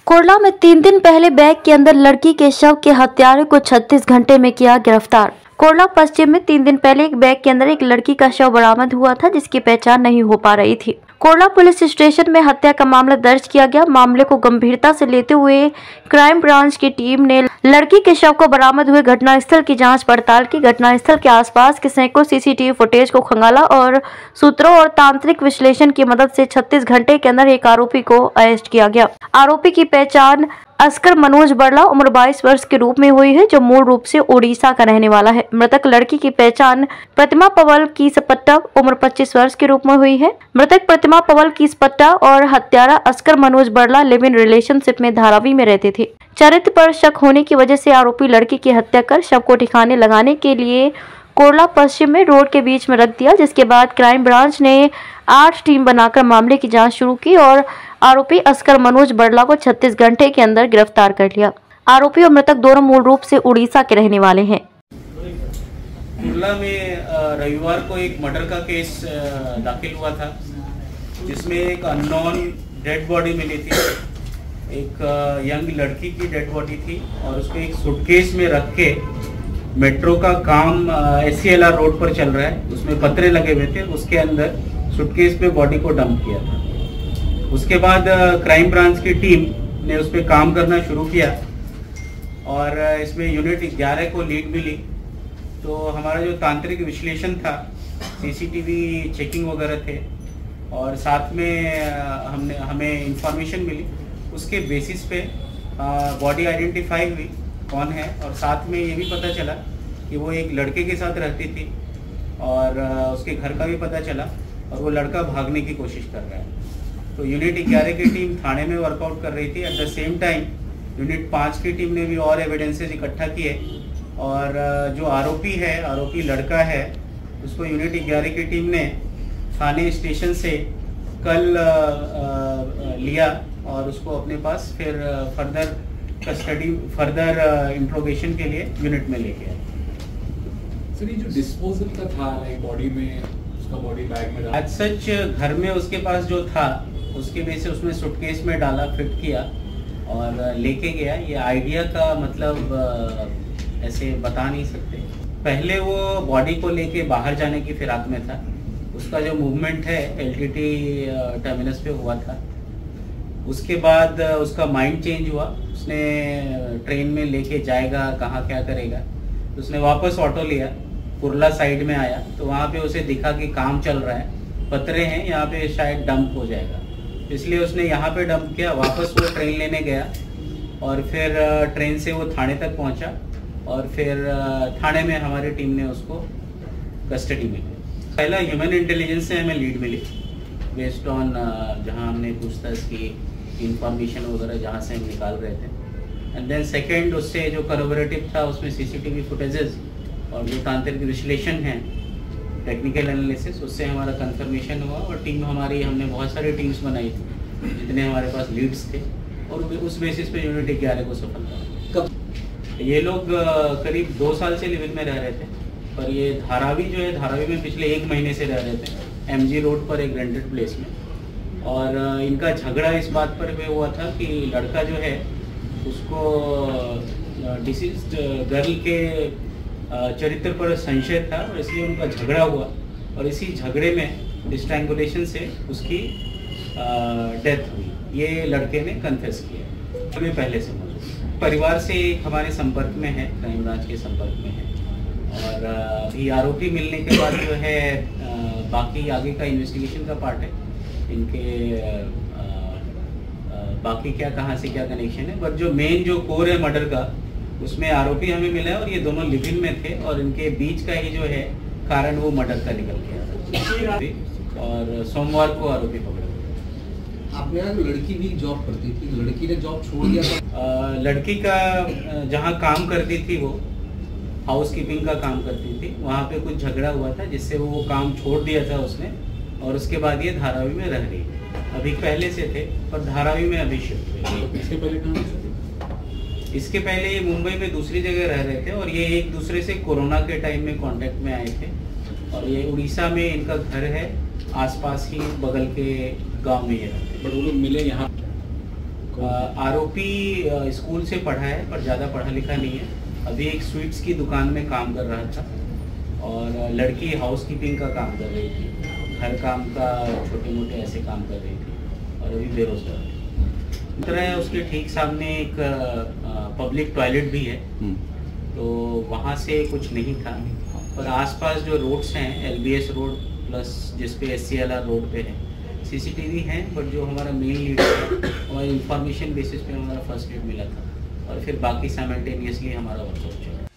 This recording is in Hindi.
कोरला में 3 दिन पहले बैग के अंदर लड़की के शव के हत्यारे को 36 घंटे में किया गिरफ्तार। कोरला पश्चिम में 3 दिन पहले एक बैग के अंदर एक लड़की का शव बरामद हुआ था, जिसकी पहचान नहीं हो पा रही थी। कोरला पुलिस स्टेशन में हत्या का मामला दर्ज किया गया। मामले को गंभीरता से लेते हुए क्राइम ब्रांच की टीम ने लड़की के शव को बरामद हुए घटनास्थल की जांच पड़ताल की। घटनास्थल के आसपास के सैकड़ों सीसीटीवी फुटेज को खंगाला और सूत्रों और तांत्रिक विश्लेषण की मदद से 36 घंटे के अंदर एक आरोपी को अरेस्ट किया गया। आरोपी की पहचान अस्कर मनोज बरला उम्र 22 वर्ष के रूप में हुई है, जो मूल रूप से ओडिशा का रहने वाला है। मृतक लड़की की पहचान प्रतिमा पवल कीसपट्टा उम्र 25 वर्ष के रूप में हुई है। मृतक प्रतिमा पवल कीसपट्टा और हत्यारा Oscar Manoj Barla live in relationship में धारावी में रहते थे। चरित्र पर शक होने की वजह से आरोपी लड़की की हत्या कर शव को ठिकाने लगाने के लिए कोरला पश्चिम में रोड के बीच में रख दिया, जिसके बाद क्राइम ब्रांच ने 8 टीम बनाकर मामले की जांच शुरू की और आरोपी अस्कर मनोज बरला को 36 घंटे के अंदर गिरफ्तार कर लिया। आरोपी और मृतक दोनों मूल रूप से उड़ीसा के रहने वाले हैं। कोरला में रविवार को एक मर्डर का केस दाखिल हुआ था, जिसमें एक अननोन डेड बॉडी मिली थी। एक यंग लड़की की डेड बॉडी थी और उसको एक सूटकेस में रख के मेट्रो का काम SCLR रोड पर चल रहा है, उसमें पत्रे लगे हुए थे, उसके अंदर सूटकेस पे बॉडी को डंप किया था। उसके बाद क्राइम ब्रांच की टीम ने उस पर काम करना शुरू किया और इसमें यूनिट 11 को लीड मिली। तो हमारा जो तांत्रिक विश्लेषण था, CCTV चेकिंग वगैरह थे और साथ में हमें इंफॉर्मेशन मिली, उसके बेसिस पे बॉडी आइडेंटिफाई हुई कौन है और साथ में ये भी पता चला कि वो एक लड़के के साथ रहती थी और उसके घर का भी पता चला और वो लड़का भागने की कोशिश कर रहा है। तो यूनिट 11 की टीम थाने में वर्कआउट कर रही थी। At the same time unit 5 की टीम ने भी और एविडेंसेस इकट्ठा किए और जो आरोपी लड़का है, उसको यूनिट 11 की टीम ने थाने स्टेशन से कल लिया और उसको अपने पास फिर फर्दर इंट्रोगेशन के लिए यूनिट में लेके आए। सर, ये जो डिस्पोजल का था बॉडी में, उसका बॉडी बैग में आज सच घर में उसके पास जो था उसके बेस से उसमें सूटकेस में डाला, फिट किया और लेके गया। ये आइडिया का मतलब ऐसे बता नहीं सकते। पहले वो बॉडी को लेके बाहर जाने की फिराक में था। उसका जो मूवमेंट है LTT टर्मिनस पे हुआ था। उसके बाद उसका माइंड चेंज हुआ, उसने ट्रेन में लेके जाएगा कहाँ क्या करेगा, तो उसने वापस ऑटो लिया, कुरला साइड में आया तो वहाँ पे उसे दिखा कि काम चल रहा है, पत्रे हैं, यहाँ पे शायद डंप हो जाएगा, इसलिए उसने यहाँ पे डंप किया। वापस वो ट्रेन लेने गया और फिर ट्रेन से वो थाने तक पहुँचा और फिर थाने में हमारी टीम ने उसको कस्टडी में लिया। पहला ह्यूमन इंटेलिजेंस से हमें लीड मिली बेस्ड ऑन जहाँ हमने पूछताछ की इंफॉर्मेशन वगैरह जहाँ से हम निकाल रहे थे। एंड देन सेकेंड, उससे जो कॉरबोरेटिव था उसमें CCTV फुटेजेस और जो तांत्रिक विश्लेषण है, टेक्निकल एनालिसिस, उससे हमारा कंफर्मेशन हुआ और टीम हमारी, हमने बहुत सारी टीम्स बनाई थी जितने हमारे पास लीड्स थे और उस बेसिस पे यूनिट 11 को सफल हुआ। ये लोग करीब 2 साल से लिव इन में रह रहे थे और ये धारावी जो है, धारावी में पिछले 1 महीने से रह रहे थे MG रोड पर एक रेंटेड प्लेस में। और इनका झगड़ा इस बात पर हुआ था कि लड़का जो है उसको डिसीज्ड गर्ल के चरित्र पर संशय था और इसलिए उनका झगड़ा हुआ और इसी झगड़े में स्ट्रैंगुलेशन से उसकी डेथ हुई। ये लड़के ने कन्फेस किया। हमें पहले से मौजूद परिवार से हमारे संपर्क में है, क्राइम ब्रांच के संपर्क में है और अभी आरोपी मिलने के बाद जो है बाकी आगे का इन्वेस्टिगेशन का पार्ट है। इनके बाकी क्या कहाँ से क्या कनेक्शन है, बट जो मेन जो कोर है मर्डर का, उसमें आरोपी हमें मिला है और ये दोनों लिव इन में थे और इनके बीच का ही जो है कारण वो मर्डर का निकल गया था और सोमवार को आरोपी पकड़ा गया। आपने यहाँ लड़की भी जॉब करती थी, लड़की ने जॉब छोड़ दिया था? लड़की का जहाँ काम करती थी, वो हाउस कीपिंग का काम करती थी, वहाँ पे कुछ झगड़ा हुआ था जिससे वो काम छोड़ दिया था उसने और उसके बाद ये धारावी में रह रही है। अभी पहले से थे पर धारावी में अभी शिफ्ट हुए। इसके पहले कहाँ से थे? इसके पहले ये मुंबई में दूसरी जगह रह रहे थे और ये एक दूसरे से कोरोना के टाइम में कांटेक्ट में आए थे और ये उड़ीसा में इनका घर है, आसपास ही बगल के गांव में ये रहते। बट वो लोग मिले यहाँ आरोपी स्कूल से पढ़ा है पर ज़्यादा पढ़ा लिखा नहीं है। अभी एक स्वीट्स की दुकान में काम कर रहा था और लड़की हाउसकीपिंग का काम कर रही थी, हर काम का छोटे मोटे ऐसे काम कर रही थी और अभी बेरोजगार है। तरह उसके ठीक सामने एक पब्लिक टॉयलेट भी है, तो वहाँ से कुछ नहीं था। पर आसपास जो रोड्स हैं, LBS रोड प्लस जिसपे SCLR रोड पे है, CCTV हैं, बट जो हमारा मेन लीड है और इंफॉर्मेशन बेसिस पे हमारा फर्स्ट एड मिला था और फिर बाकी साइमल्टेनियसली हमारा वर्कआउट चला।